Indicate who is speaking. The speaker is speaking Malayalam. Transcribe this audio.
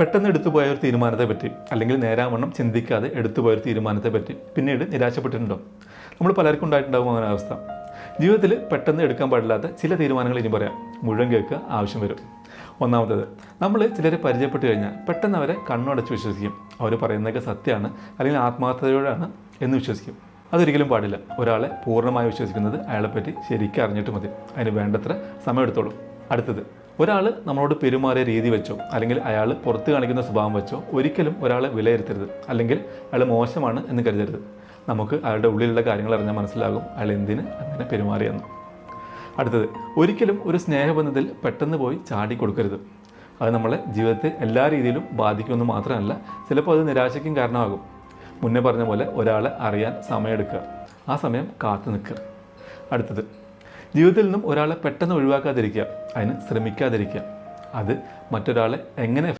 Speaker 1: പെട്ടെന്ന് എടുത്തുപോയ ഒരു തീരുമാനത്തെ പറ്റി അല്ലെങ്കിൽ നേരാവണ്ണം ചിന്തിക്കാതെ എടുത്തുപോയ ഒരു തീരുമാനത്തെ പറ്റി പിന്നീട് നിരാശപ്പെട്ടിട്ടുണ്ടോ? നമ്മൾ പലർക്കും ഉണ്ടായിട്ടുണ്ടാകും അങ്ങനെ അവസ്ഥ. ജീവിതത്തിൽ പെട്ടെന്ന് എടുക്കാൻ പാടില്ലാത്ത ചില തീരുമാനങ്ങൾ ഇനി പറയാം. മുഴുവൻ കേൾക്കുക, ആവശ്യം വരും. ഒന്നാമത്തേത്, നമ്മൾ ചിലരെ പരിചയപ്പെട്ട് കഴിഞ്ഞാൽ പെട്ടെന്ന് അവരെ കണ്ണടച്ച് വിശ്വസിക്കും. അവർ പറയുന്നതൊക്കെ സത്യമാണ് അല്ലെങ്കിൽ ആത്മാർത്ഥതയോടാണ് എന്ന് വിശ്വസിക്കും. അതൊരിക്കലും പാടില്ല. ഒരാളെ പൂർണ്ണമായി വിശ്വസിക്കുന്നത് അയാളെപ്പറ്റി ശരിക്കും അറിഞ്ഞിട്ട് മതി. അതിന് വേണ്ടത്ര സമയമെടുത്തോളൂ. അടുത്തത്, ഒരാൾ നമ്മളോട് പെരുമാറിയ രീതി വെച്ചോ അല്ലെങ്കിൽ അയാൾ പുറത്ത് കാണിക്കുന്ന സ്വഭാവം വെച്ചോ ഒരിക്കലും ഒരാളെ വിലയിരുത്തരുത്. അല്ലെങ്കിൽ അയാൾ മോശമാണ് എന്ന് കരുതരുത്. നമുക്ക് അയാളുടെ ഉള്ളിലുള്ള കാര്യങ്ങൾ അറിഞ്ഞാൽ മനസ്സിലാകും അയാൾ എന്തിന് അങ്ങനെ പെരുമാറിയെന്ന്. അടുത്തത്, ഒരിക്കലും ഒരു സ്നേഹബന്ധത്തിൽ പെട്ടെന്ന് പോയി ചാടി കൊടുക്കരുത്. അത് നമ്മളെ ജീവിതത്തെ എല്ലാ രീതിയിലും ബാധിക്കുമെന്ന് മാത്രമല്ല, ചിലപ്പോൾ അത് നിരാശയ്ക്കും കാരണമാകും. മുന്നേ പറഞ്ഞ പോലെ ഒരാളെ അറിയാൻ സമയമെടുക്കുക, ആ സമയം കാത്തു നിൽക്കുക. അടുത്തത്, ജീവിതത്തിൽ നിന്നും ഒരാളെ പെട്ടെന്ന് ഒഴിവാക്കാതിരിക്കുക, അതിന് ശ്രമിക്കാതിരിക്കുക. അത് മറ്റൊരാളെ എങ്ങനെ